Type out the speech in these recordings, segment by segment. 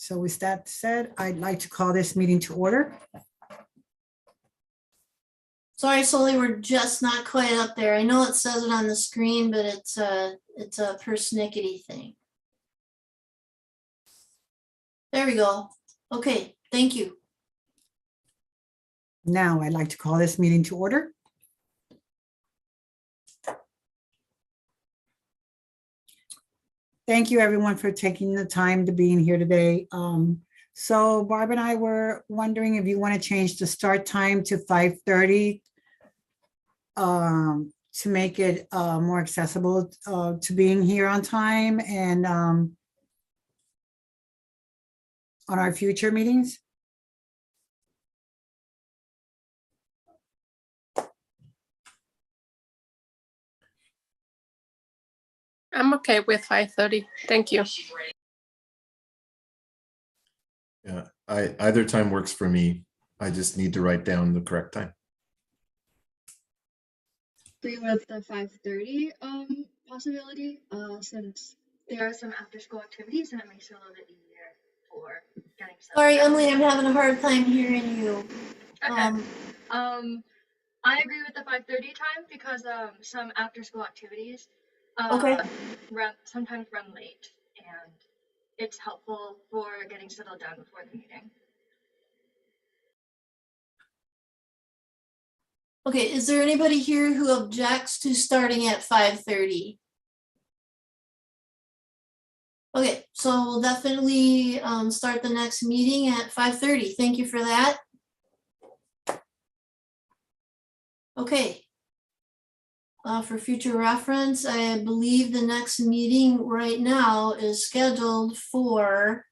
So with that said, I'd like to call this meeting to order. Sorry, Sully, we're just not quite up there. I know it says it on the screen, but it's a persnickety thing. There we go. Okay, thank you. Now I'd like to call this meeting to order. Thank you, everyone, for taking the time to be in here today. So Barb and I were wondering if you want to change the start time to 5:30 to make it more accessible to being here on time and on our future meetings. I'm okay with 5:30. Thank you. Yeah, either time works for me. I just need to write down the correct time. Agree with the 5:30 possibility, since there are some after school activities and it makes it a little bit easier for getting stuff. Sorry, Emily, I'm having a hard time hearing you. Okay. I agree with the 5:30 time because some after school activities Okay. sometimes run late, and it's helpful for getting settled down before the meeting. Okay, is there anybody here who objects to starting at 5:30? Okay, so we'll definitely start the next meeting at 5:30. Thank you for that. Okay. For future reference, I believe the next meeting right now is scheduled for,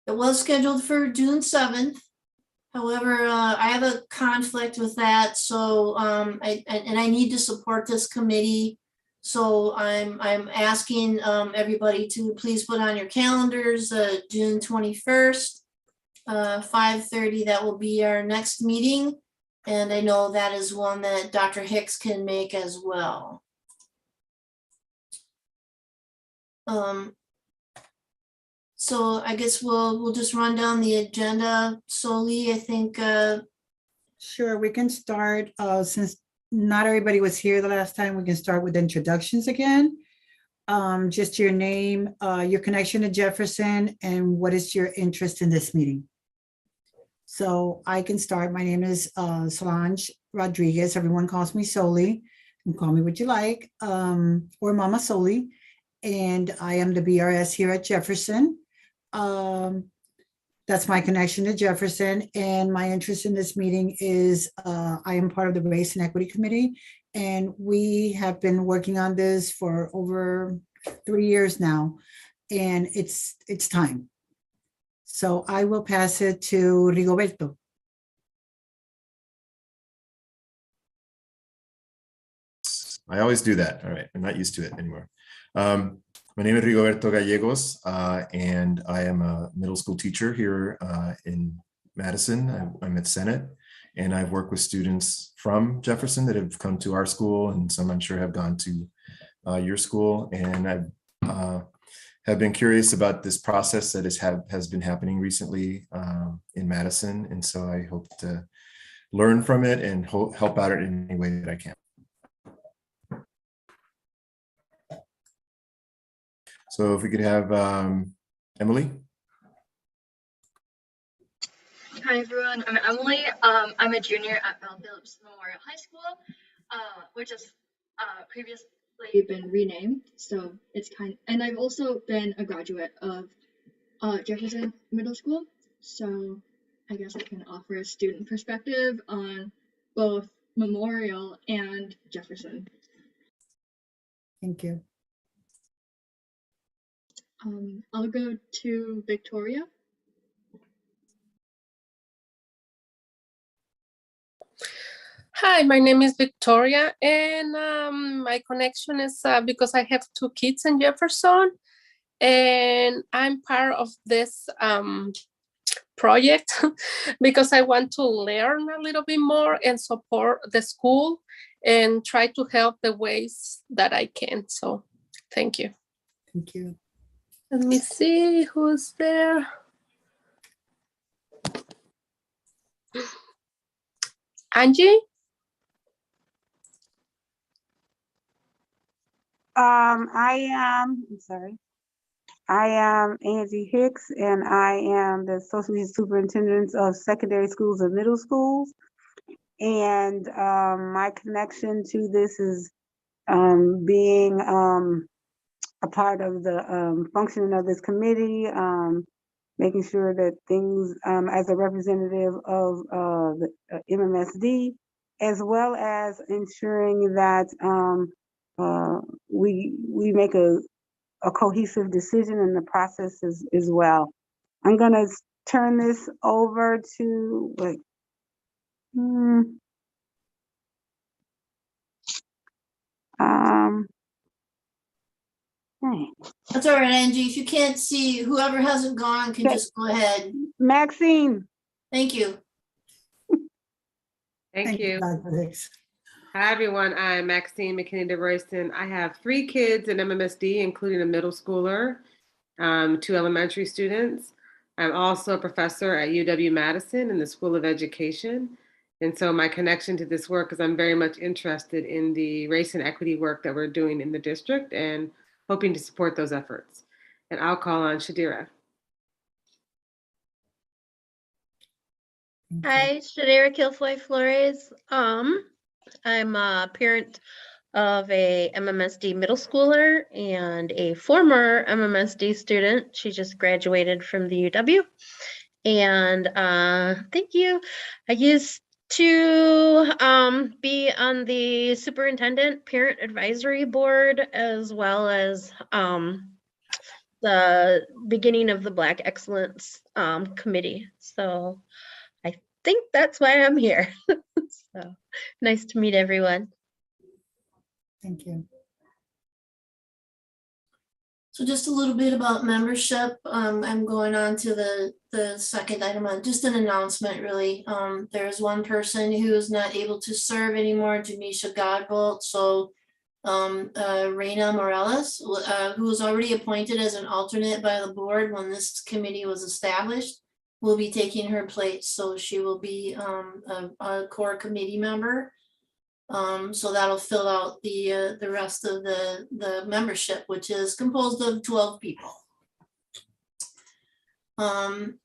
it was scheduled for June 7th. However, I have a conflict with that, so I need to support this committee. So I'm asking everybody to please put on your calendars June 21st, 5:30. That will be our next meeting. And I know that is one that Dr. Hicks can make as well. So I guess we'll just run down the agenda solely. I think. Sure, we can start since not everybody was here the last time. We can start with introductions again. Just your name, your connection to Jefferson, and what is your interest in this meeting. So I can start. My name is Solange Rodriguez. Everyone calls me Soli. You can call me what you like, or Mama Soli. And I am the BRS here at Jefferson. That's my connection to Jefferson. And my interest in this meeting is I am part of the Race and Equity Committee. And we have been working on this for over 3 years now. And it's time. So I will pass it to Rigoberto. I always do that. All right, I'm not used to it anymore. My name is Rigoberto Gallegos, and I am a middle school teacher here in Madison. I'm at Senate, and I've worked with students from Jefferson that have come to our school, and some I'm sure have gone to your school. And I have been curious about this process that has been happening recently in Madison, and so I hope to learn from it and help out in any way that I can. So if we could have Emily. Hi everyone, I'm Emily. I'm a junior at Bell Phillips Memorial High School, which has previously been renamed. So it's and I've also been a graduate of Jefferson Middle School. So I guess I can offer a student perspective on both Memorial and Jefferson. Thank you. I'll go to Victoria. Hi, my name is Victoria, and my connection is because I have 2 kids in Jefferson, and I'm part of this project because I want to learn a little bit more and support the school and try to help the ways that I can. So thank you. Thank you. Let me see who's there. Angie? I am Angie Hicks, and I am the Associate Superintendent of Secondary Schools and Middle Schools. And my connection to this is being a part of the functioning of this committee, making sure that things, as a representative of the MMSD, as well as ensuring that we make a cohesive decision in the process as well. I'm gonna turn this over to, wait. Hey. That's all right, Angie. If you can't see, whoever hasn't gone can Okay. just go ahead. Maxine. Thank you. Thank you. Dr. Hicks. Hi, everyone. I'm Maxine McKinney DeRoyston. I have 3 kids in MMSD, including a middle schooler, 2 elementary students. I'm also a professor at UW-Madison in the School of Education. And so my connection to this work is I'm very much interested in the race and equity work that we're doing in the district and hoping to support those efforts. And I'll call on Shadira. Hi, Shadira Kilfoy Flores. I'm a parent of a MMSD middle schooler and a former MMSD student. She just graduated from the UW. And thank you. I used to be on the superintendent parent advisory board, as well as the beginning of the Black Excellence Committee. So I think that's why I'm here. So nice to meet everyone. Thank you. So just a little bit about membership. I'm going on to the second item on just an announcement, really. There's one person who is not able to serve anymore, Jamisha Godbolt. So Reina Morales, who was already appointed as an alternate by the board when this committee was established, will be taking her place. So she will be a core committee member. So that'll fill out the rest of the membership, which is composed of 12 people.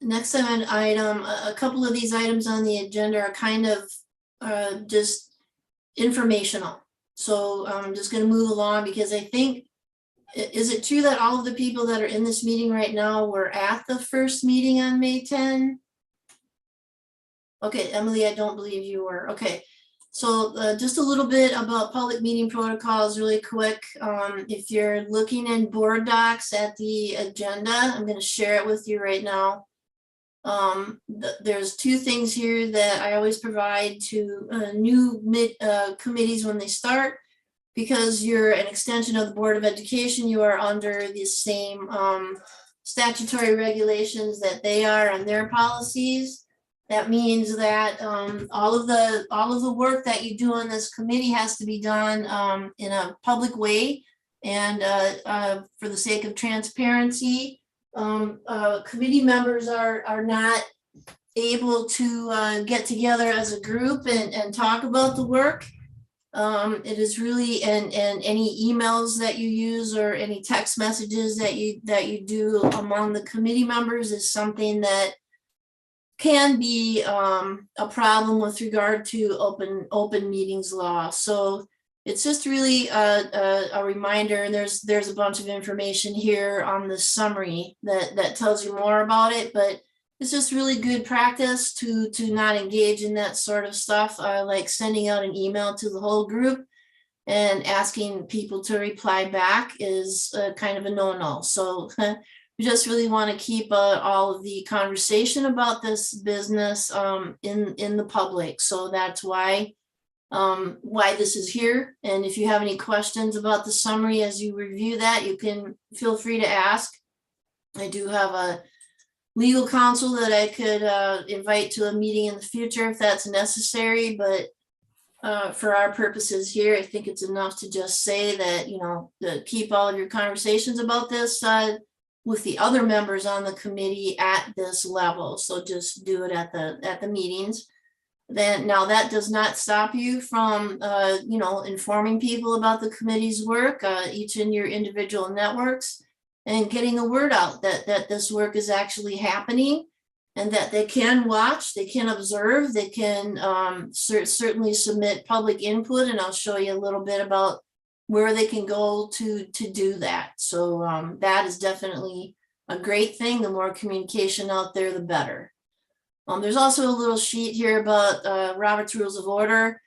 Next item, a couple of these items on the agenda are kind of just informational. So I'm just going to move along because I think, is it true that all of the people that are in this meeting right now were at the first meeting on May 10? Okay, Emily, I don't believe you were. Okay. So just a little bit about public meeting protocols really quick. If you're looking in board docs at the agenda, I'm going to share it with you right now. There's 2 things here that I always provide to new committees when they start, because you're an extension of the Board of Education. You are under the same statutory regulations that they are and their policies. That means that all of the work that you do on this committee has to be done in a public way, and for the sake of transparency, committee members are not able to get together as a group and talk about the work. It is really, and any emails that you use or any text messages that you do among the committee members is something that can be a problem with regard to open meetings law. So it's just really a reminder, and there's a bunch of information here on the summary that tells you more about it, but it's just really good practice to not engage in that sort of stuff, like sending out an email to the whole group and asking people to reply back is kind of a no-no. So we just really want to keep all of the conversation about this business in the public. So that's why this is here. And if you have any questions about the summary as you review that, you can feel free to ask. I do have a legal counsel that I could invite to a meeting in the future if that's necessary, but for our purposes here, I think it's enough to just say that, to keep all of your conversations about this with the other members on the committee at this level. So just do it at the meetings. Then now that does not stop you from, informing people about the committee's work, each in your individual networks, and getting the word out that this work is actually happening, and that they can watch, they can observe, they can certainly submit public input, and I'll show you a little bit about where they can go to do that. So that is definitely a great thing. The more communication out there, the better. There's also a little sheet here about Robert's Rules of Order.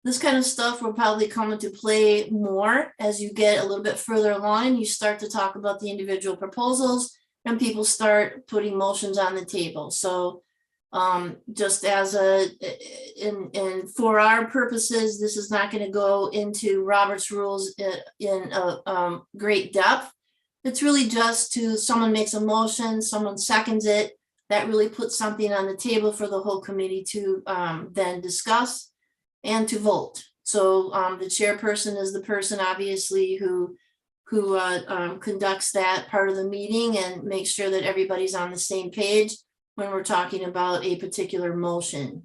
This kind of stuff will probably come into play more as you get a little bit further along and you start to talk about the individual proposals and people start putting motions on the table. So just as and for our purposes, this is not going to go into Robert's Rules in great depth. It's really just to someone makes a motion, someone seconds it, that really puts something on the table for the whole committee to then discuss and to vote. So the chairperson is the person obviously who conducts that part of the meeting and makes sure that everybody's on the same page when we're talking about a particular motion.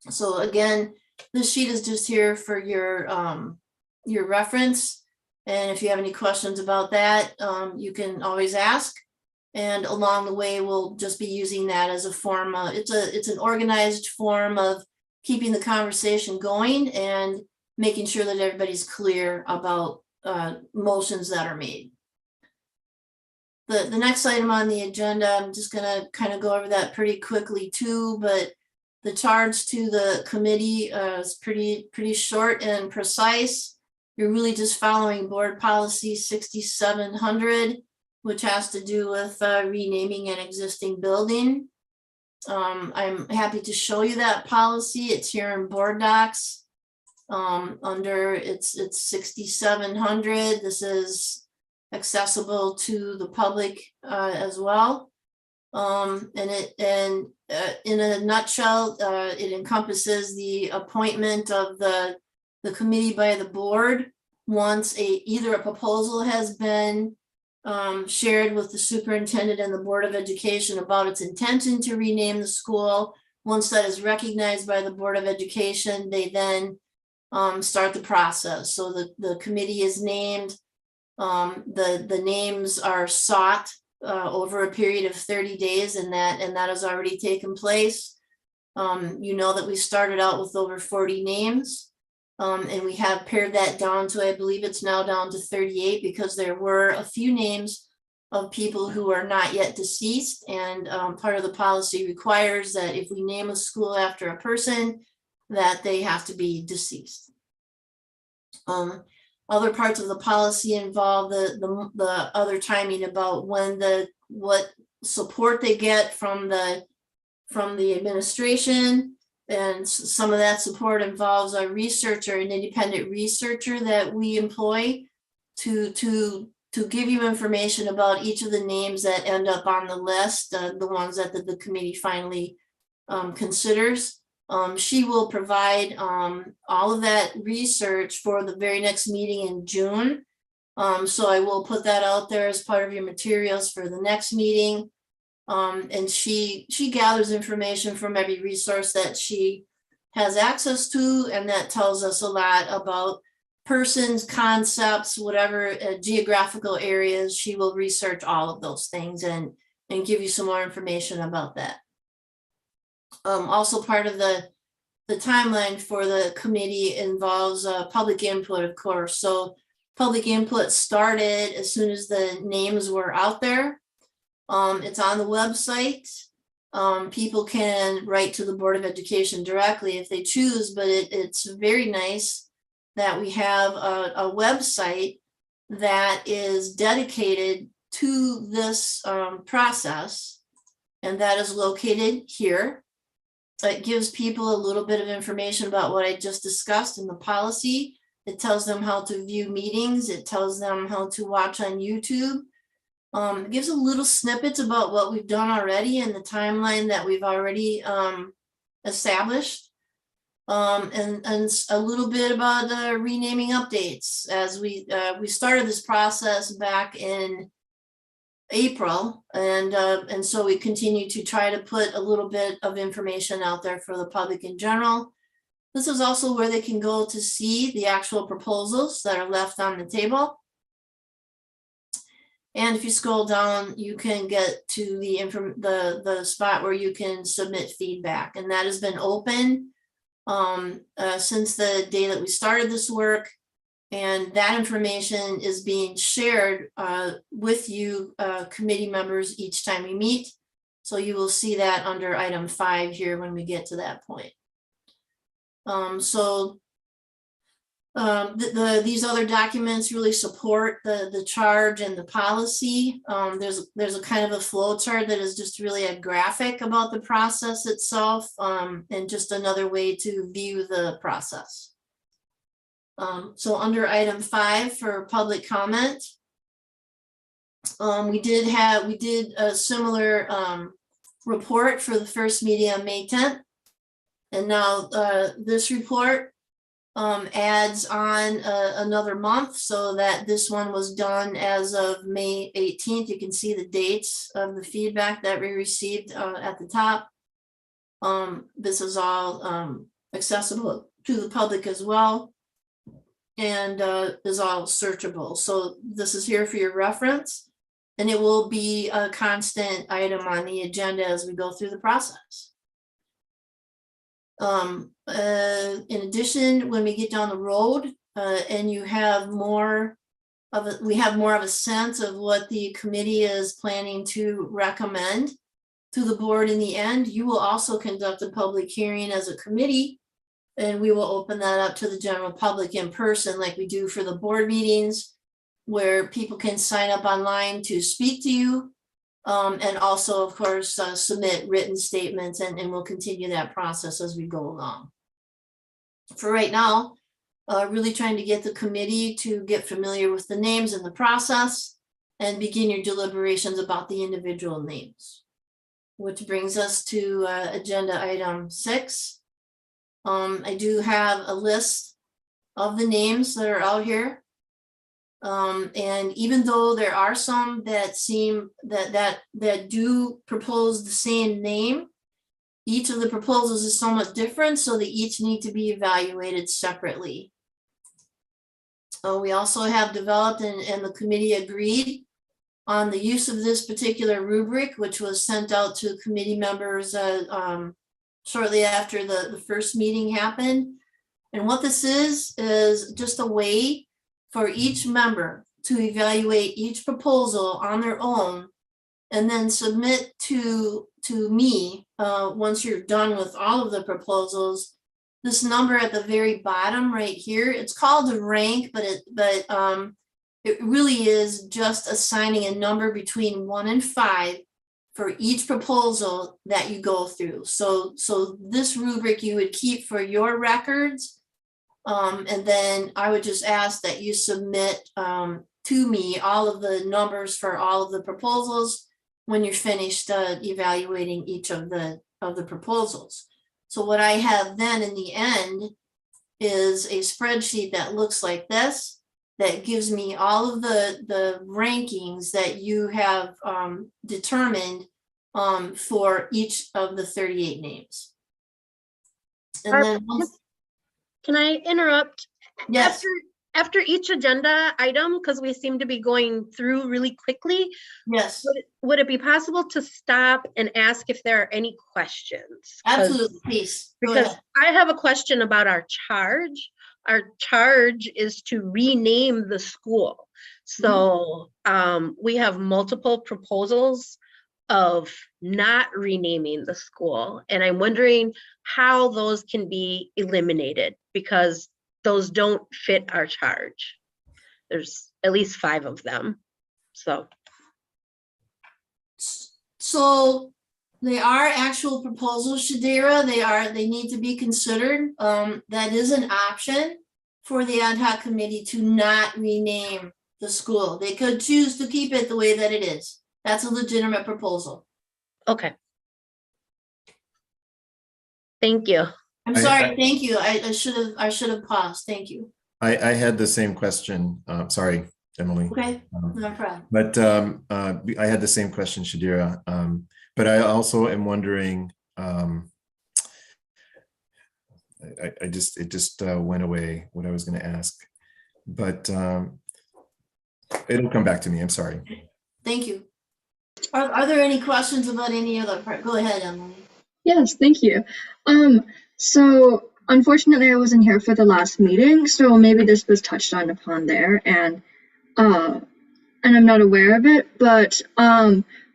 So again, this sheet is just here for your reference. And if you have any questions about that, you can always ask. And along the way, we'll just be using that as a form. It's an organized form of keeping the conversation going and making sure that everybody's clear about motions that are made. The next item on the agenda, I'm just going to kind of go over that pretty quickly too, but the charge to the committee is pretty short and precise. You're really just following board policy 6700, which has to do with renaming an existing building. I'm happy to show you that policy. It's here in board docs. Under it's 6700. This is accessible to the public as well. And in a nutshell, it encompasses the appointment of the committee by the board once either a proposal has been shared with the superintendent and the Board of Education about its intention to rename the school. Once that is recognized by the Board of Education, they then start the process. So the committee is named, the names are sought over a period of 30 days, and that has already taken place. You know that we started out with over 40 names. And we have pared that down to, I believe it's now down to 38 because there were a few names of people who are not yet deceased. And part of the policy requires that if we name a school after a person, that they have to be deceased. Other parts of the policy involve the other timing about when what support they get from the administration. And some of that support involves a researcher, an independent researcher that we employ to give you information about each of the names that end up on the list, the ones that the committee finally considers. She will provide all of that research for the very next meeting in June. So I will put that out there as part of your materials for the next meeting. And she gathers information from every resource that she has access to, and that tells us a lot about persons, concepts, whatever geographical areas. She will research all of those things and give you some more information about that. Also part of the timeline for the committee involves public input, of course. So public input started as soon as the names were out there. It's on the website. People can write to the Board of Education directly if they choose, but it's very nice that we have a website that is dedicated to this process, and that is located here. It gives people a little bit of information about what I just discussed in the policy. It tells them how to view meetings. It tells them how to watch on YouTube. It gives a little snippets about what we've done already and the timeline that we've already established, and a little bit about renaming updates as we started this process back in April, and so we continue to try to put a little bit of information out there for the public in general. This is also where they can go to see the actual proposals that are left on the table. And if you scroll down, you can get to the spot where you can submit feedback, and that has been open since the day that we started this work. And that information is being shared with you committee members each time we meet. So you will see that under item 5 here when we get to that point. These other documents really support the charge and the policy. There's a kind of a flow chart that is just really a graphic about the process itself, and just another way to view the process. So under item 5 for public comment, we did a similar report for the first meeting on May 10th. And now this report adds on another month, so that this one was done as of May 18th. You can see the dates of the feedback that we received at the top. This is all accessible to the public as well, and is all searchable. So this is here for your reference, and it will be a constant item on the agenda as we go through the process. In addition, when we get down the road and you have we have more of a sense of what the committee is planning to recommend to the board in the end, you will also conduct a public hearing as a committee, and we will open that up to the general public in person like we do for the board meetings, where people can sign up online to speak to you. And also, of course, submit written statements, and we'll continue that process as we go along. For right now, really trying to get the committee to get familiar with the names and the process and begin your deliberations about the individual names. Which brings us to agenda item 6. I do have a list of the names that are out here. And even though there are some that seem that do propose the same name, each of the proposals is somewhat different, so they each need to be evaluated separately. We also have developed and the committee agreed on the use of this particular rubric, which was sent out to committee members shortly after the first meeting happened. And what this is just a way for each member to evaluate each proposal on their own, and then submit to me once you're done with all of the proposals. This number at the very bottom right here, it's called a rank, but it really is just assigning a number between 1 and 5 for each proposal that you go through. So this rubric you would keep for your records. And then I would just ask that you submit to me all of the numbers for all of the proposals when you're finished evaluating each of the proposals. So what I have then in the end is a spreadsheet that looks like this, that gives me all of the rankings that you have determined for each of the 38 names. And then once, can I interrupt? yes. After each agenda item, because we seem to be going through really quickly, Yes, would it be possible to stop and ask if there are any questions? absolutely, please. Go Because ahead. I have a question about our charge. Our charge is to rename the school. So we have multiple proposals of not renaming the school. And I'm wondering how those can be eliminated, because those don't fit our charge. There's at least 5 of them. So they are actual proposals, Shadira. They need to be considered. That is an option for the ad hoc committee to not rename the school. They could choose to keep it the way that it is. That's a legitimate proposal. okay. Thank you. I'm sorry, thank you. I should have paused. Thank you. I had the same question. Sorry, Emily. Okay, no problem. But I had the same question, Shadira. But I also am wondering, it just went away what I was going to ask, but it'll come back to me. I'm sorry. Thank you. Are there any questions about any other part? Go ahead, Emily. Yes, thank you. So unfortunately I wasn't here for the last meeting, so maybe this was touched on upon there, and I'm not aware of it, but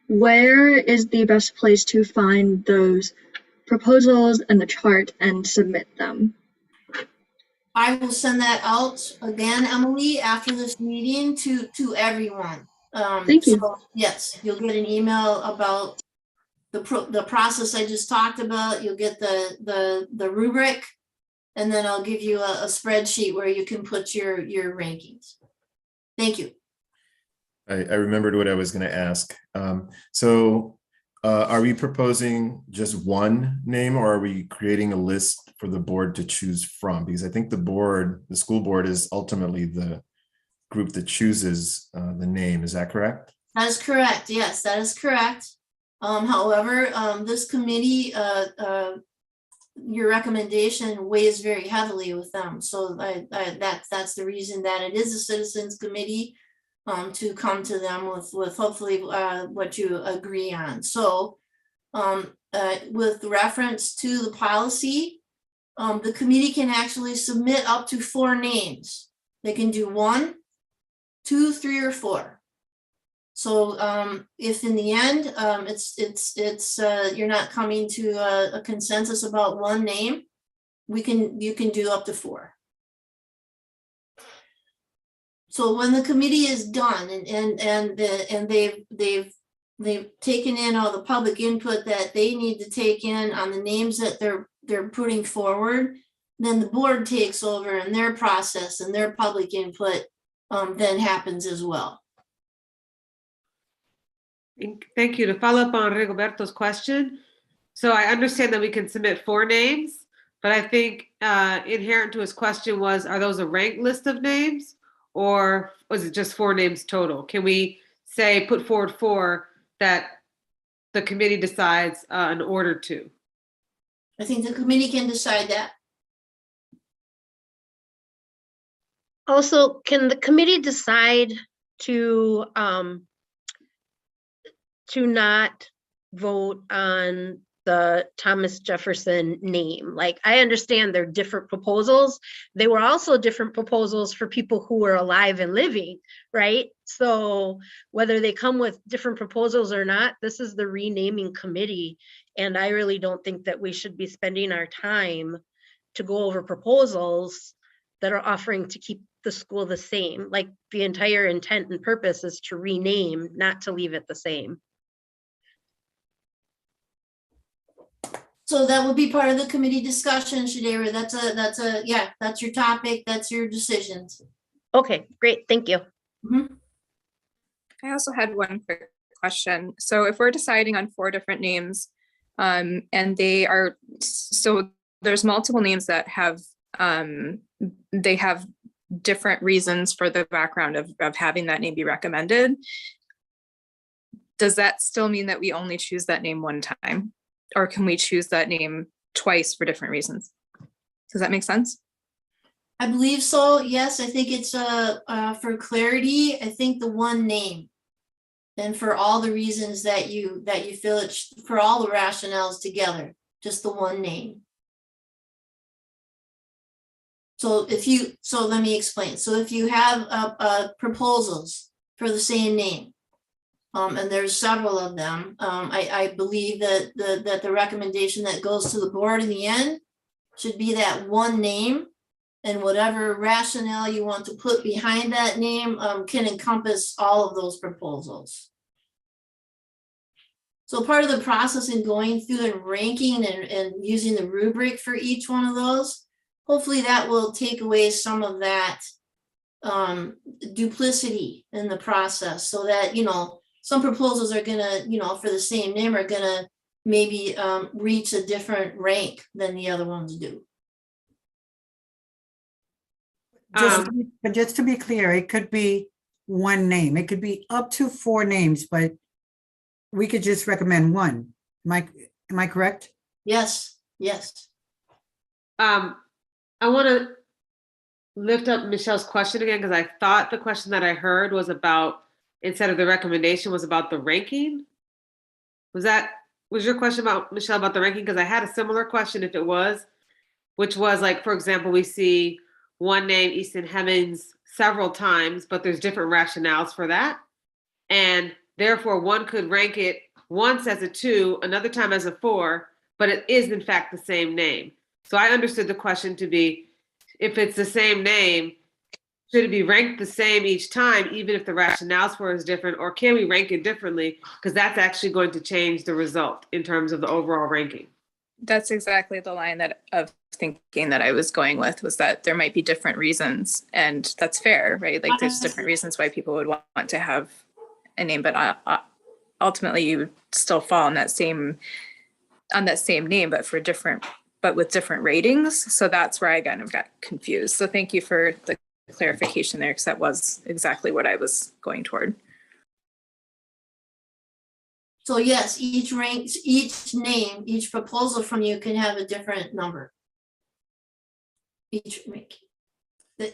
where is the best place to find those proposals and the chart and submit them? I will send that out again, Emily, after this meeting to everyone. Thank you. So, yes, you'll get an email about the process I just talked about. You'll get the rubric, and then I'll give you a spreadsheet where you can put your rankings. Thank you. I remembered what I was going to ask. So are we proposing just one name, or are we creating a list for the board to choose from? Because I think the school board is ultimately the group that chooses the name. Is that correct? That is correct. Yes, that is correct. However, this committee, your recommendation weighs very heavily with them. So that's the reason that it is a citizens committee, to come to them with hopefully what you agree on. So with reference to the policy, the committee can actually submit up to 4 names. They can do 1, 2, 3, or 4. So if in the end you're not coming to a consensus about one name, you can do up to 4. So when the committee is done and they've taken in all the public input that they need to take in on the names that they're putting forward, then the board takes over, and their process and their public input then happens as well. Thank you. To follow up on Rigoberto's question, so I understand that we can submit 4 names, but I think inherent to his question was, are those a ranked list of names, or was it just 4 names total? Can we say put forward 4 that the committee decides in order to? I think the committee can decide that. Also, can the committee decide to not vote on the Thomas Jefferson name? Like, I understand they're different proposals. They were also different proposals for people who were alive and living, right? So whether they come with different proposals or not, this is the renaming committee. And I really don't think that we should be spending our time to go over proposals that are offering to keep the school the same. Like, the entire intent and purpose is to rename, not to leave it the same. So that will be part of the committee discussion, Shadira. That's your topic. That's your decisions. Okay, great. Thank you. I also had one quick question. So if we're deciding on 4 different names, and there's multiple names that have, they have different reasons for the background of having that name be recommended. Does that still mean that we only choose that name one time? Or can we choose that name twice for different reasons? Does that make sense? I believe so. Yes, I think it's for clarity. I think the one name, and for all the reasons that you feel it, for all the rationales together, just the one name. So let me explain. So if you have proposals for the same name, and there's several of them, I believe that the recommendation that goes to the board in the end should be that one name, and whatever rationale you want to put behind that name can encompass all of those proposals. So part of the process in going through and ranking and using the rubric for each one of those, hopefully that will take away some of that duplicity in the process, so that, some proposals are gonna, for the same name, are gonna maybe reach a different rank than the other ones do. Just to be clear, it could be one name. It could be up to 4 names, but we could just recommend one. Am I correct? Yes, yes. I want to lift up Michelle's question again, because I thought the question that I heard was about, instead of the recommendation, was about the ranking. Was your question about, Michelle, about the ranking? Because I had a similar question if it was, which was like, for example, we see one name, Easton Hemmings, several times, but there's different rationales for that. And therefore one could rank it once as a 2, another time as a 4, but it is in fact the same name. So I understood the question to be, if it's the same name, should it be ranked the same each time, even if the rationales for it is different, or can we rank it differently? Because that's actually going to change the result in terms of the overall ranking. That's exactly the line of thinking that I was going with, was that there might be different reasons, and that's fair, right? Like there's different reasons why people would want to have a name, but ultimately you would still fall on that same name, but with different ratings. So that's where I kind of got confused. So thank you for the clarification there, because that was exactly what I was going toward. So yes, each name, each proposal from you can have a different number. Each rank. I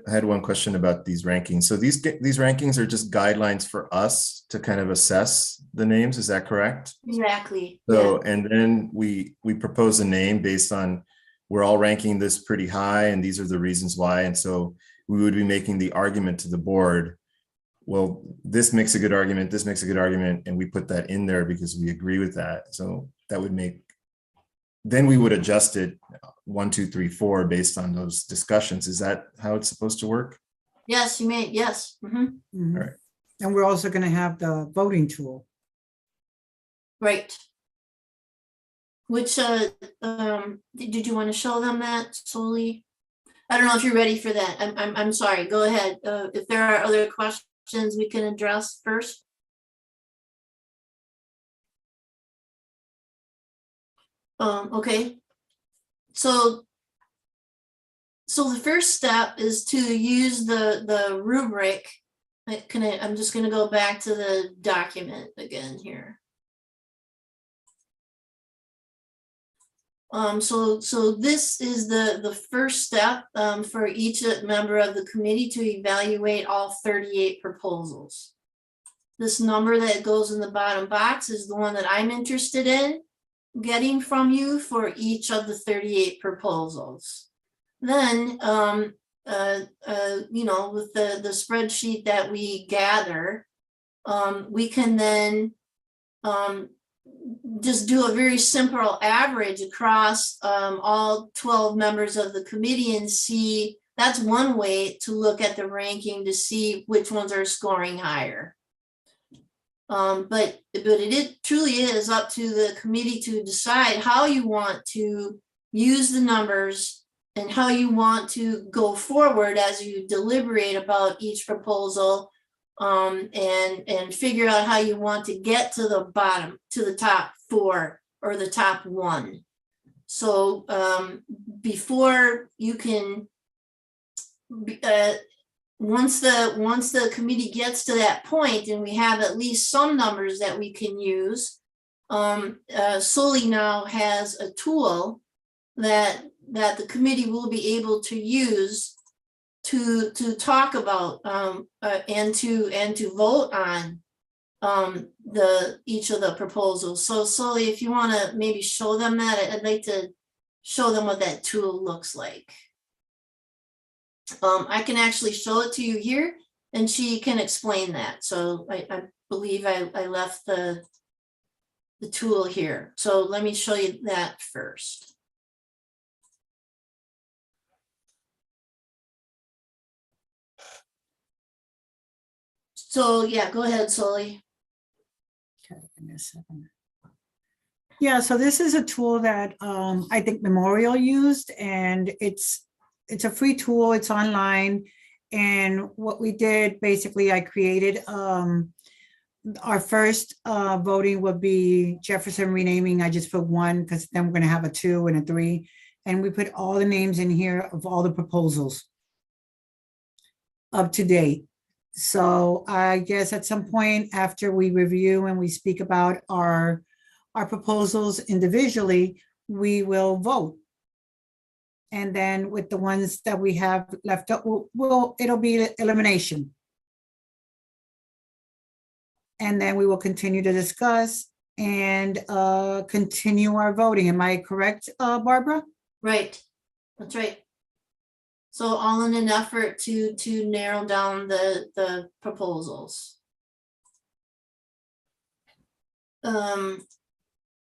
had one question about these rankings. So these rankings are just guidelines for us to kind of assess the names. Is that correct? Exactly. So, and then we propose a name based on, we're all ranking this pretty high and these are the reasons why. And so we would be making the argument to the board, well, this makes a good argument, this makes a good argument, and we put that in there because we agree with that. So that would make, then we would adjust it 1, 2, 3, 4 based on those discussions. Is that how it's supposed to work? Yes, you may. Yes. Mhm. All right. And we're also going to have the voting tool. Right. Which did you want to show them that solely? I don't know if you're ready for that. I'm sorry. Go ahead. If there are other questions we can address first. Okay. So the first step is to use the rubric. I'm just going to go back to the document again here. So this is the first step for each member of the committee to evaluate all 38 proposals. This number that goes in the bottom box is the one that I'm interested in getting from you for each of the 38 proposals. Then, you know, with the spreadsheet that we gather, we can then just do a very simple average across all 12 members of the committee and see. That's one way to look at the ranking to see which ones are scoring higher. But it truly is up to the committee to decide how you want to use the numbers and how you want to go forward as you deliberate about each proposal, and figure out how you want to get to the bottom, to the top 4 or the top 1. So before you can, once the committee gets to that point and we have at least some numbers that we can use, Sully now has a tool that the committee will be able to use to talk about and to vote on each of the proposals. So Sully, if you want to maybe show them that, I'd like to show them what that tool looks like. I can actually show it to you here and she can explain that. So I believe I left the tool here. So let me show you that first. So yeah, go ahead, Sully. Okay, give me a second. Yeah, so this is a tool that I think Memorial used, and it's a free tool. It's online, and what we did basically, I created our first voting would be Jefferson renaming. I just put 1 because then we're going to have a 2 and a 3, and we put all the names in here of all the proposals up to date. So I guess at some point after we review and we speak about our proposals individually, we will vote. And then with the ones that we have left up, it'll be elimination. And then we will continue to discuss and continue our voting. Am I correct, Barbara? Right, that's right. So all in an effort to narrow down the proposals.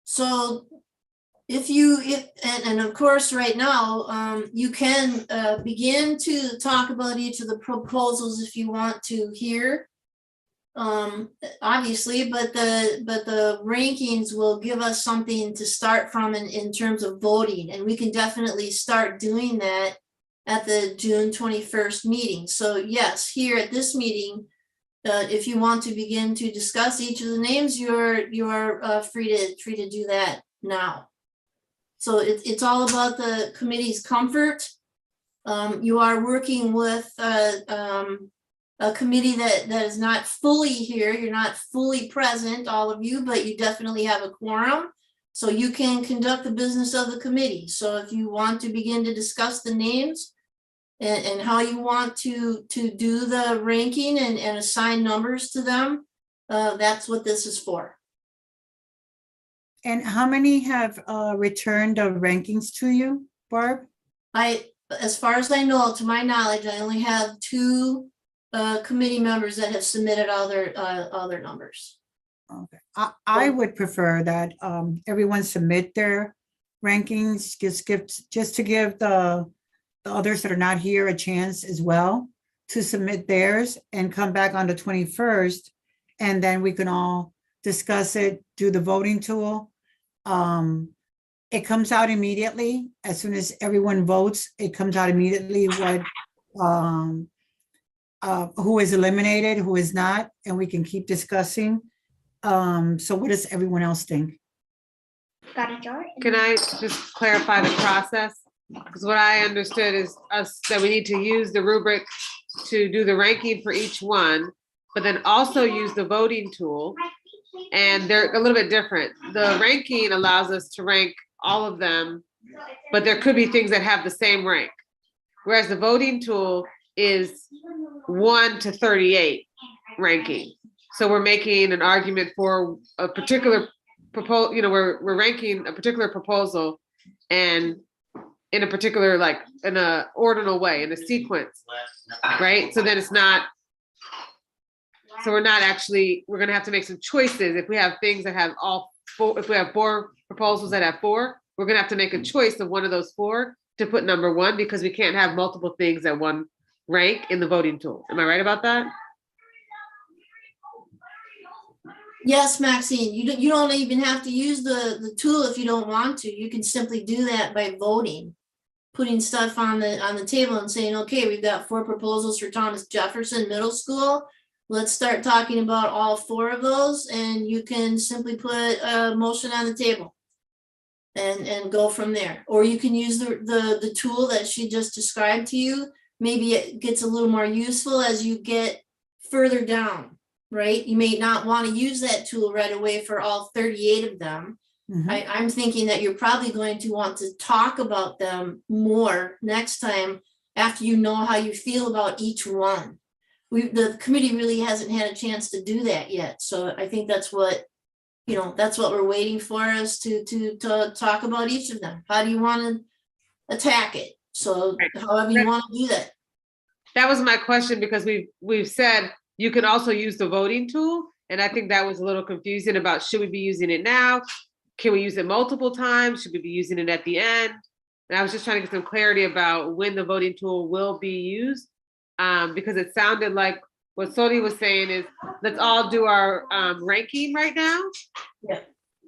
So and of course, right now, you can begin to talk about each of the proposals if you want to here. Obviously, but the rankings will give us something to start from in terms of voting, and we can definitely start doing that at the June 21st meeting. So yes, here at this meeting, if you want to begin to discuss each of the names, you're free to do that now. So it's all about the committee's comfort. You are working with a committee that is not fully here. You're not fully present, all of you, but you definitely have a quorum. So you can conduct the business of the committee. So if you want to begin to discuss the names and how you want to do the ranking and assign numbers to them, that's what this is for. And how many have returned the rankings to you, Barb? As far as I know, to my knowledge, I only have 2 committee members that have submitted all their numbers. Okay, I would prefer that everyone submit their rankings, just to give the others that are not here a chance as well to submit theirs and come back on the 21st, and then we can all discuss it, do the voting tool. It comes out immediately as soon as everyone votes. It comes out immediately what who is eliminated, who is not, and we can keep discussing. So what does everyone else think? Can I just clarify the process? Because what I understood is that we need to use the rubric to do the ranking for each one, but then also use the voting tool. And they're a little bit different. The ranking allows us to rank all of them, but there could be things that have the same rank. Whereas the voting tool is 1 to 38 ranking. So we're making an argument for a particular proposal, we're ranking a particular proposal and in a particular, like in a ordinal way, in a sequence, right? So then it's not, so we're gonna have to make some choices. If we have things that have all 4, if we have 4 proposals that have 4, we're gonna have to make a choice of one of those 4 to put number 1, because we can't have multiple things at one rank in the voting tool. Am I right about that? Yes, Maxine, you don't even have to use the tool if you don't want to. You can simply do that by voting, putting stuff on the table and saying, okay, we've got 4 proposals for Thomas Jefferson Middle School. Let's start talking about all 4 of those, and you can simply put a motion on the table and go from there. Or you can use the tool that she just described to you. Maybe it gets a little more useful as you get further down, right? You may not want to use that tool right away for all 38 of them. Mhm. I'm thinking that you're probably going to want to talk about them more next time after you know how you feel about each one. The committee really hasn't had a chance to do that yet. So I think that's what, that's what we're waiting for us to talk about each of them. How do you want to attack it? So however you want to do that. That was my question, because we've said you can also use the voting tool. And I think that was a little confusing about, should we be using it now? Can we use it multiple times? Should we be using it at the end? And I was just trying to get some clarity about when the voting tool will be used. Because it sounded like what Sodi was saying is, let's all do our ranking right now. Yeah.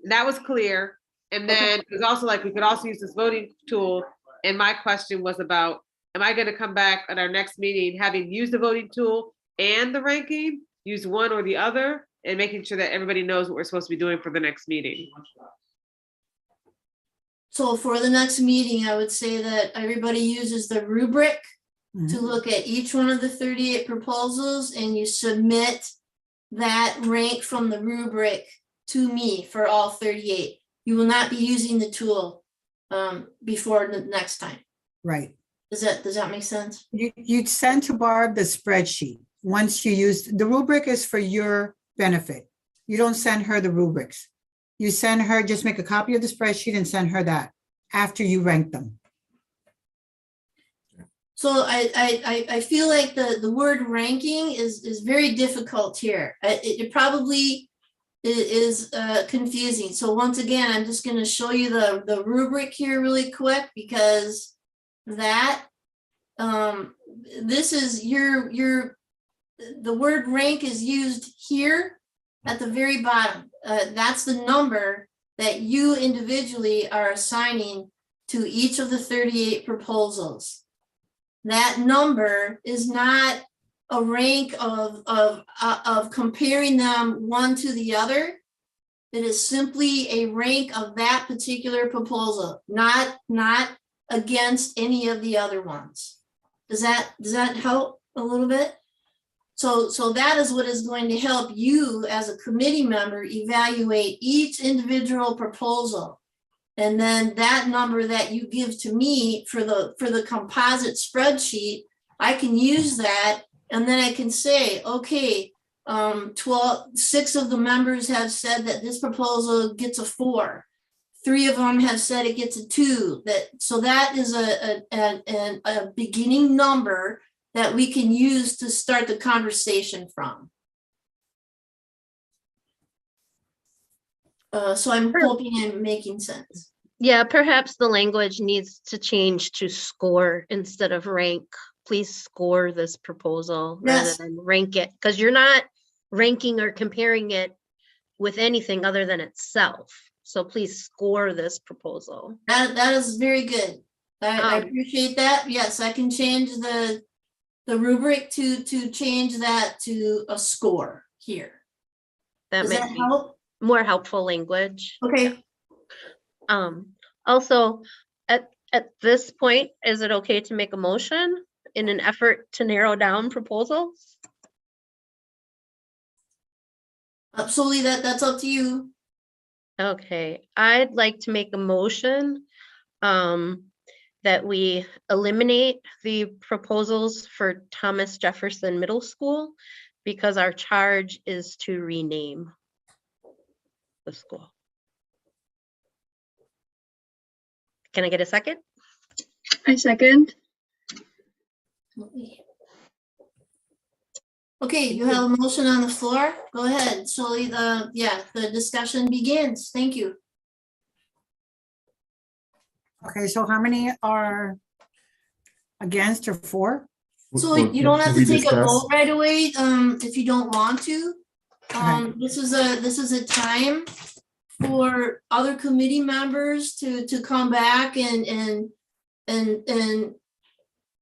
That was clear. And then it was also like, we could also use this voting tool. And my question was about, am I gonna come back at our next meeting, having used the voting tool and the ranking, use one or the other, and making sure that everybody knows what we're supposed to be doing for the next meeting? So for the next meeting, I would say that everybody uses the rubric to look at each one of the 38 proposals, and you submit that rank from the rubric to me for all 38. You will not be using the tool before the next time. Right. Does that make sense? You'd send to Barb the spreadsheet. Once you use, the rubric is for your benefit. You don't send her the rubrics. You send her, just make a copy of the spreadsheet and send her that after you rank them. So I feel like the word ranking is very difficult here. It probably is confusing. So once again, I'm just going to show you the rubric here really quick, because that this is the word rank is used here at the very bottom. That's the number that you individually are assigning to each of the 38 proposals. That number is not a rank of comparing them one to the other. It is simply a rank of that particular proposal, not against any of the other ones. Does that help a little bit? So that is what is going to help you as a committee member evaluate each individual proposal. And then that number that you give to me for the composite spreadsheet, I can use that, and then I can say, okay, 6 of the members have said that this proposal gets a 4. 3 of them have said it gets a 2. So that is a beginning number that we can use to start the conversation from. So I'm hoping I'm making sense. Yeah, perhaps the language needs to change to score instead of rank. Please score this proposal rather Yes. than rank it, because you're not ranking or comparing it with anything other than itself. So please score this proposal. That is very good. I appreciate that. Yes, I can change the rubric to change that to a score here. That Does might that be help? more helpful language. Okay. Also, at this point, is it okay to make a motion in an effort to narrow down proposals? Absolutely, that's up to you. Okay, I'd like to make a motion that we eliminate the proposals for Thomas Jefferson Middle School because our charge is to rename the school. Can I get a second? I second. Okay, you have a motion on the floor. Go ahead. So the discussion begins. Thank you. Okay, so how many are against or for? So Well, you don't can have we to take a discuss? vote right away, if you don't want to. Okay. This is a time for other committee members to come back and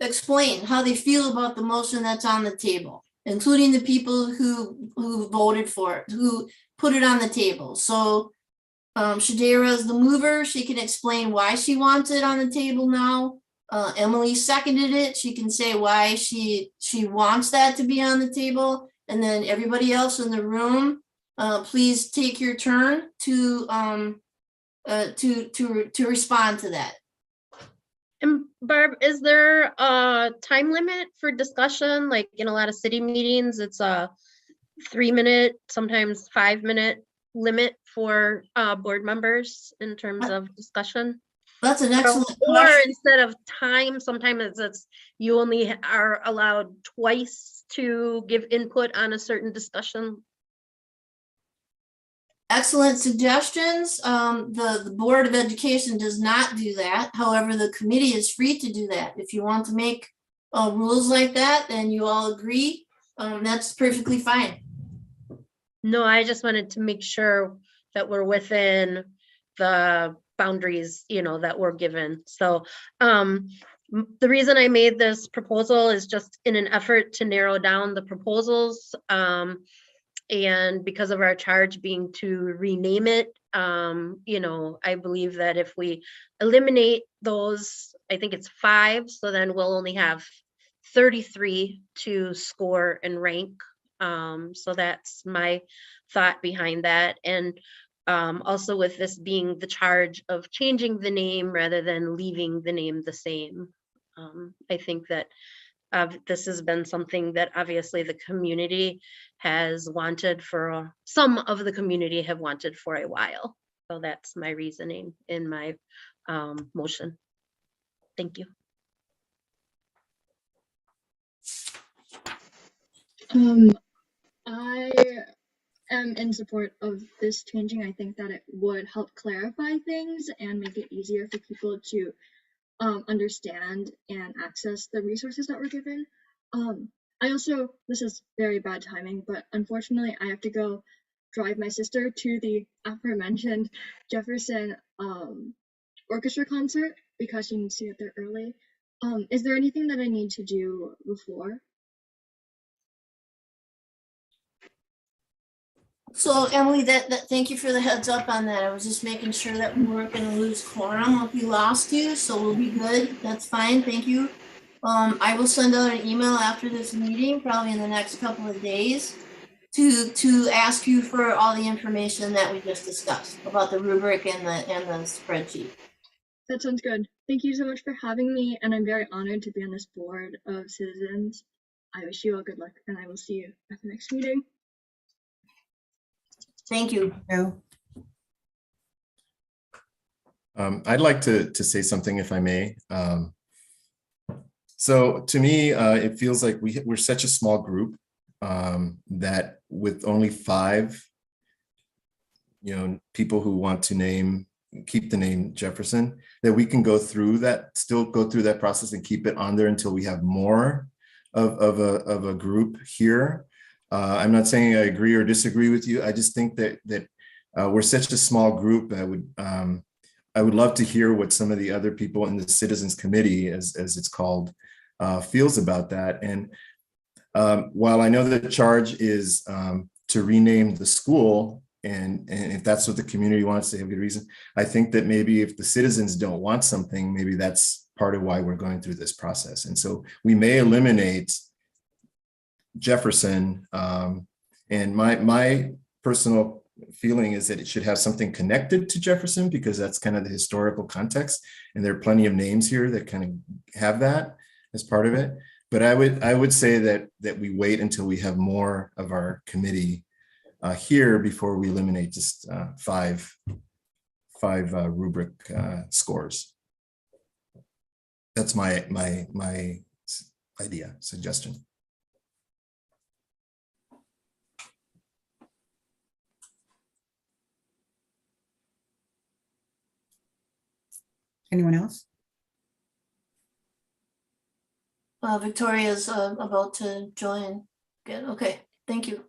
explain how they feel about the motion that's on the table, including the people who voted for it, who put it on the table. So Shadera is the mover. She can explain why she wants it on the table now. Emily seconded it. She can say why she wants that to be on the table. And then everybody else in the room, please take your turn to respond to that. And Barb, is there a time limit for discussion? Like in a lot of city meetings, it's a 3-minute, sometimes 5-minute limit for board members in terms of discussion? That's an excellent Or question. instead of time, sometimes it's you only are allowed twice to give input on a certain discussion. Excellent suggestions. The Board of Education does not do that. However, the committee is free to do that. If you want to make rules like that, and you all agree, that's perfectly fine. No, I just wanted to make sure that we're within the boundaries, that we're given. So the reason I made this proposal is just in an effort to narrow down the proposals. And because of our charge being to rename it, I believe that if we eliminate those, I think it's 5, so then we'll only have 33 to score and rank. So that's my thought behind that. And also with this being the charge of changing the name rather than leaving the name the same. I think that this has been something that obviously the community has wanted for, some of the community have wanted for a while. So that's my reasoning in my motion. Thank you. I am in support of this changing. I think that it would help clarify things and make it easier for people to understand and access the resources that were given. I also, this is very bad timing, but unfortunately I have to go drive my sister to the aforementioned Jefferson orchestra concert because she needs to get there early. Is there anything that I need to do before? So Emily, thank you for the heads up on that. I was just making sure that we weren't gonna lose quorum if we lost you, so we'll be good. That's fine, thank you. I will send out an email after this meeting, probably in the next couple of days, to ask you for all the information that we just discussed about the rubric and the spreadsheet. That sounds good. Thank you so much for having me, and I'm very honored to be on this board of citizens. I wish you all good luck, and I will see you at the next meeting. Thank you. I'd like to say something if I may. So to me, it feels like we're such a small group that with only 5, people who want to keep the name Jefferson, that we can still go through that process and keep it on there until we have more of a group here. I'm not saying I agree or disagree with you. I just think that we're such a small group. I would love to hear what some of the other people in the Citizens Committee, as it's called, feels about that. And while I know the charge is to rename the school, and if that's what the community wants, they have good reason. I think that maybe if the citizens don't want something, maybe that's part of why we're going through this process. And so we may eliminate Jefferson. And my personal feeling is that it should have something connected to Jefferson, because that's kind of the historical context. And there are plenty of names here that kind of have that as part of it. But I would say that we wait until we have more of our committee here before we eliminate just 5 rubric scores. That's my suggestion. Anyone else? Victoria's about to join. Good, okay, thank you.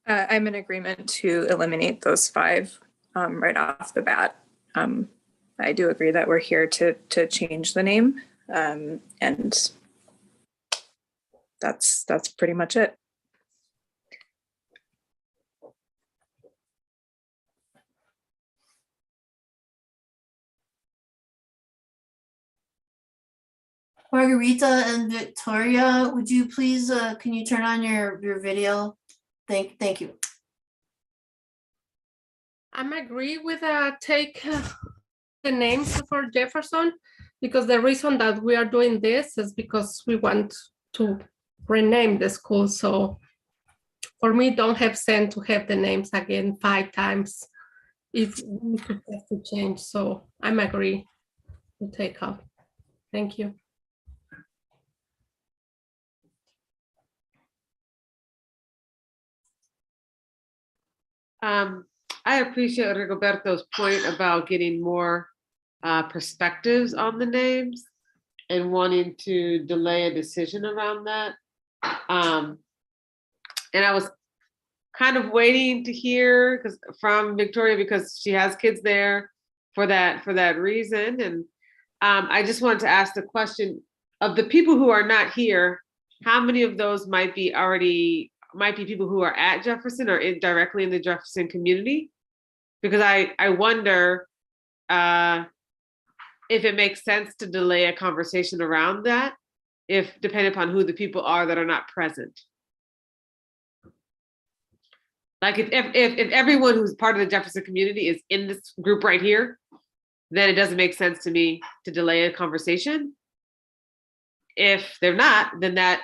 I'm in agreement to eliminate those 5 right off the bat. I do agree that we're here to change the name, and that's pretty much it. Margarita and Victoria, would you please, can you turn on your video? Thank you. I'm agree with take the names for Jefferson, because the reason that we are doing this is because we want to rename the school. So for me, don't have sense to have the names again 5 times if we could have to change. So I'm agree to take up. Thank you. I appreciate Rigoberto's point about getting more perspectives on the names and wanting to delay a decision around that. And I was kind of waiting to hear from Victoria, because she has kids there for that reason. And I just wanted to ask the question of the people who are not here, how many of those might be people who are at Jefferson or directly in the Jefferson community? Because I wonder if it makes sense to delay a conversation around that if depending upon who the people are that are not present. Like if everyone who's part of the Jefferson community is in this group right here, then it doesn't make sense to me to delay a conversation. If they're not, then that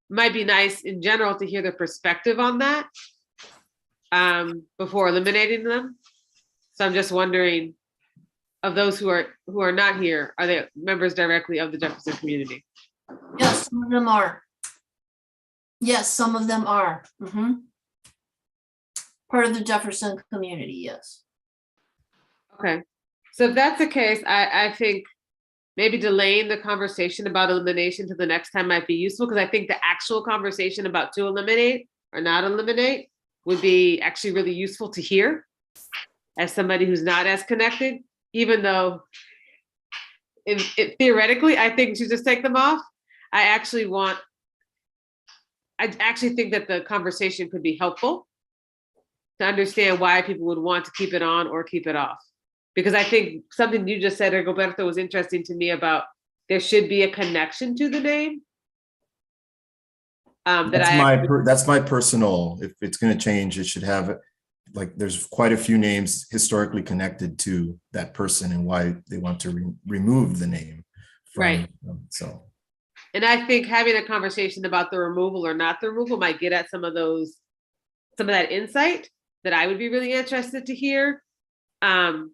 might be nice in general to hear their perspective on that before eliminating them. So I'm just wondering, of those who are not here, are they members directly of the Jefferson community? Yes, some of them are. Yes, some of them are. Part of the Jefferson community, yes. Okay, so if that's the case, I think maybe delaying the conversation about elimination to the next time might be useful, because I think the actual conversation about to eliminate or not eliminate would be actually really useful to hear as somebody who's not as connected, even though theoretically, I think you should just take them off. I actually think that the conversation could be helpful to understand why people would want to keep it on or keep it off. Because I think something you just said, Rigoberto, was interesting to me about there should be a connection to the name. That's my personal, if it's going to change, it should have, like, there's quite a few names historically connected to that person and why they want to remove the name from right them, so. And I think having a conversation about the removal or not the removal might get at some of that insight that I would be really interested to hear. So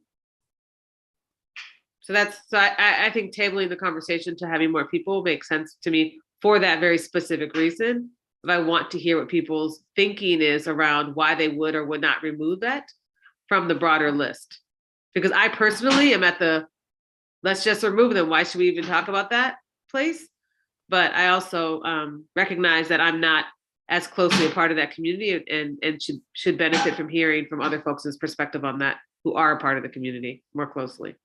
I think tabling the conversation to having more people makes sense to me for that very specific reason. If I want to hear what people's thinking is around why they would or would not remove that from the broader list. Because I personally am at the, let's just remove them. Why should we even talk about that place? But I also recognize that I'm not as closely a part of that community and should benefit from hearing from other folks' perspective on that who are a part of the community more closely.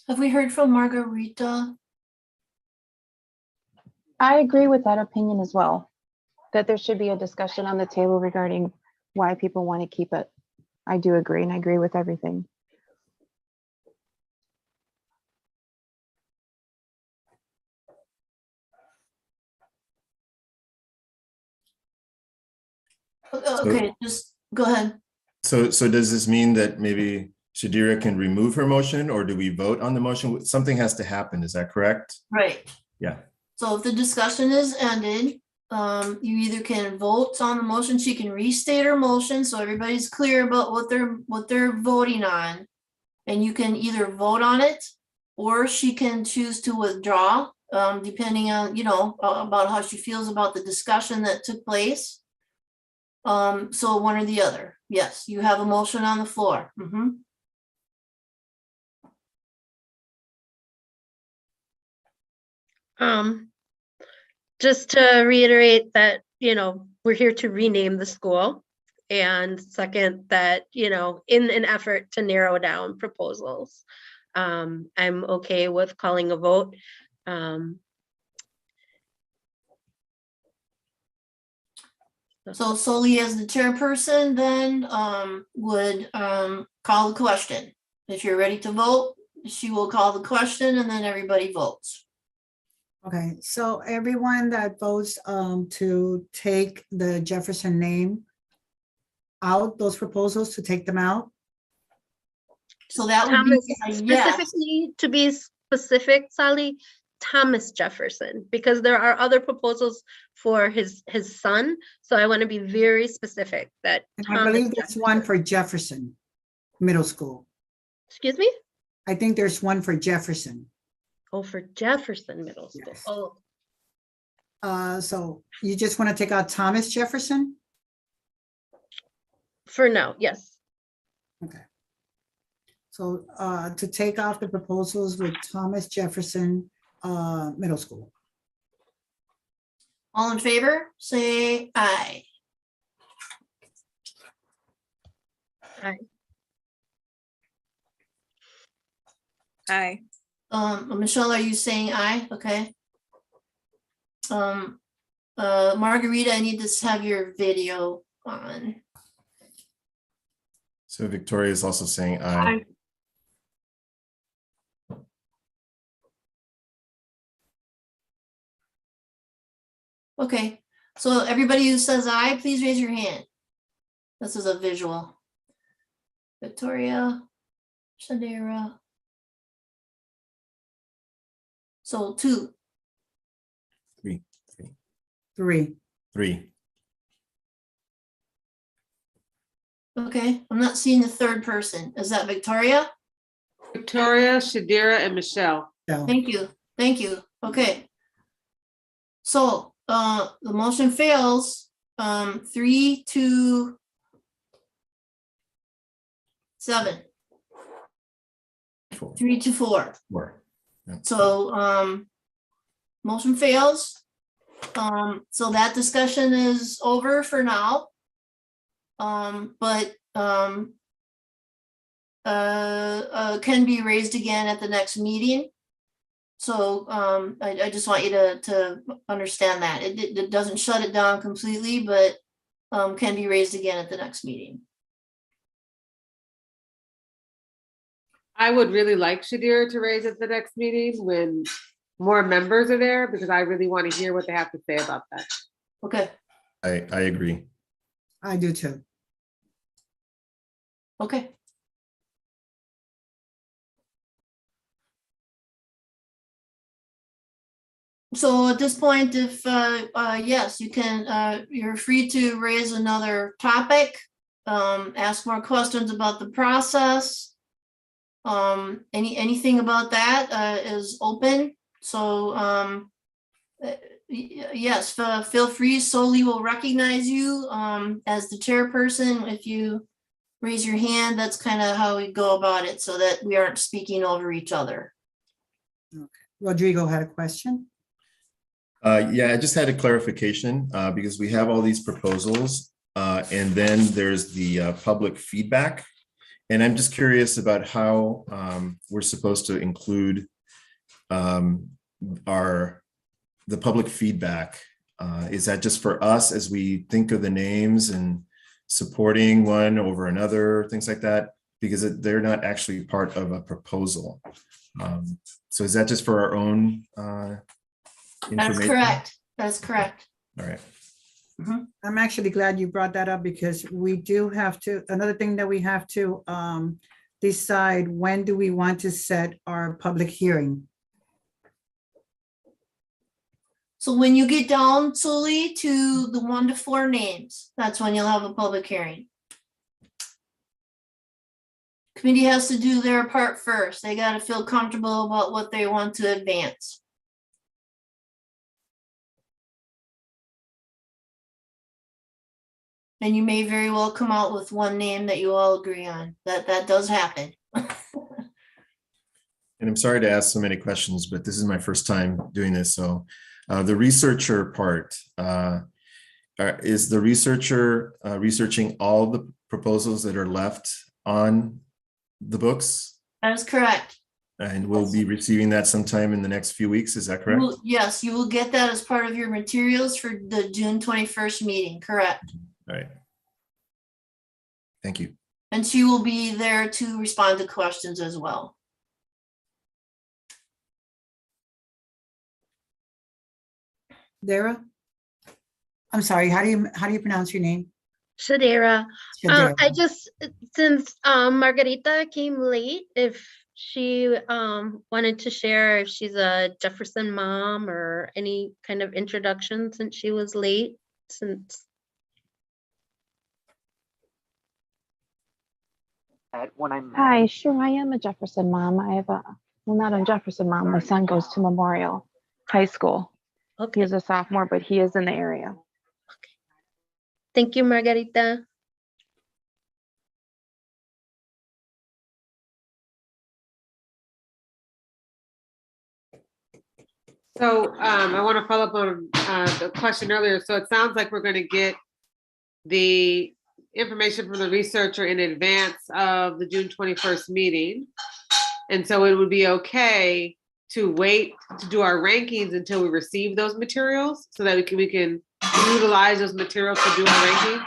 Have we heard from Margarita? I agree with that opinion as well, that there should be a discussion on the table regarding why people want to keep it. I do agree, and I agree with everything. Okay, just go ahead. So does this mean that maybe Shadira can remove her motion, or do we vote on the motion? Something has to happen, is that correct? Right. Yeah. So if the discussion is ended, you either can vote on the motion, she can restate her motion, so everybody's clear about what they're voting on. And you can either vote on it, or she can choose to withdraw, depending on, about how she feels about the discussion that took place. So one or the other. Yes, you have a motion on the floor. Just to reiterate that, we're here to rename the school. And second, that, in an effort to narrow down proposals, I'm okay with calling a vote. So solely as the chairperson then would call the question. If you're ready to vote, she will call the question and then everybody votes. Okay, so everyone that votes to take the Jefferson name out, those proposals to take them out? So that would Thomas, be a yes. specifically, to be specific, Sally, Thomas Jefferson, because there are other proposals for his son. So I want to be very specific that And I believe there's one for Jefferson Middle School. Excuse me? I think there's one for Jefferson. Oh, for Jefferson Middle School. Yes. Oh, So you just want to take out Thomas Jefferson? for now, yes. Okay. So to take off the proposals with Thomas Jefferson Middle School. All in favor, say aye. Aye. Aye. Michelle, are you saying aye? Okay. Margarita, I need to have your video on. So Victoria is also saying aye. Okay, so everybody who says aye, please raise your hand. This is a visual. Victoria, Shadira. So 2. Three. 3. Okay, I'm not seeing the third person. Is that Victoria? Victoria, Shadira, and Michelle. So, Thank you, thank you. Okay. So, the motion fails, 3 to 7, Four. 3 to 4. Four. So, motion fails. So that discussion is over for now. But can be raised again at the next meeting. So I just want you to understand that. It doesn't shut it down completely, but can be raised again at the next meeting. I would really like Shadira to raise at the next meeting when more members are there, because I really want to hear what they have to say about that. Okay, I agree. I do too. okay. So at this point, if, yes, you can, you're free to raise another topic, ask more questions about the process. Anything about that is open. So yes, feel free. Soli will recognize you as the chairperson. If you raise your hand, that's kind of how we go about it, so that we aren't speaking over each other. Rodrigo had a question. Yeah, I just had a clarification because we have all these proposals and then there's the public feedback. And I'm just curious about how we're supposed to include the public feedback. Is that just for us as we think of the names and supporting one over another, things like that? Because they're not actually part of a proposal. So is that just for our own That's information? correct. That's correct. All right. I'm actually glad you brought that up, because we do have to, another thing that we have to decide, when do we want to set our public hearing? So when you get down, Soli, to the 1 to 4 names, that's when you'll have a public hearing. Committee has to do their part first. They got to feel comfortable about what they want to advance. And you may very well come out with one name that you all agree on. That does happen. And I'm sorry to ask so many questions, but this is my first time doing this. So the researcher part, is the researcher researching all the proposals that are left on the books? That is correct. And we'll be receiving that sometime in the next few weeks, is that correct? Yes, you will get that as part of your materials for the June 21st meeting, correct? All right. Thank you. And she will be there to respond to questions as well. Dara? I'm sorry, how do you pronounce your name? Shadira. Shadera. I just, since Margarita came late, if she wanted to share if she's a Jefferson mom or any kind of introduction, since she was late, since. Hi, sure, I am a Jefferson mom. I have well, not a Jefferson mom. My son goes to Memorial High School. He Okay, is a sophomore, but he is in the area. thank you, Margarita. So I want to follow up on the question earlier. So it sounds like we're going to get the information from the researcher in advance of the June 21st meeting. And so it would be okay to wait to do our rankings until we receive those materials so that we can utilize those materials to do our ranking,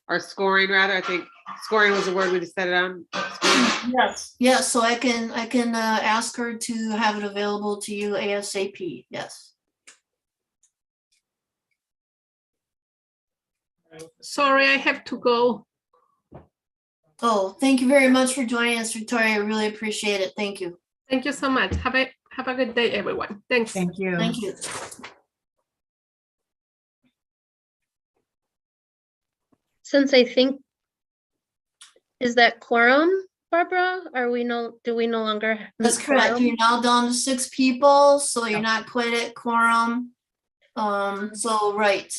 or scoring rather. I think scoring was the word we just set it on. Scoring. Yes. Yes, so I can ask her to have it available to you ASAP, yes. Sorry, I have to go. Oh, thank you very much for joining us, Victoria. I really appreciate it. Thank you. Thank you so much. Have a good day, everyone. Thanks. Thank you. Thank you. Since I think, is that quorum, Barbara? Do we no longer? That's meet correct. quorum? You're now down to 6 people, so you're not quite at quorum. So, right,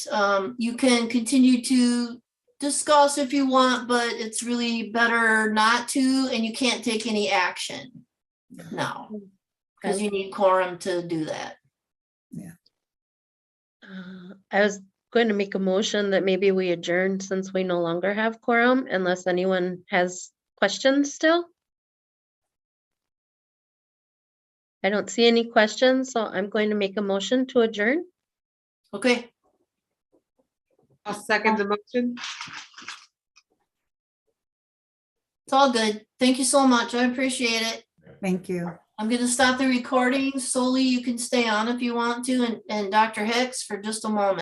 you can continue to discuss if you want, but it's really better not to, and you can't take any action now. Because you need quorum to do that. I was going to make a motion that maybe we adjourn since we no longer have quorum, unless anyone has questions still. I don't see any questions, so I'm going to make a motion to adjourn. Okay, I'll second the motion. it's all good. Thank you so much. I appreciate it. Thank you. I'm gonna stop the recording. Solely, you can stay on if you want to, and Dr. Hicks for just a moment.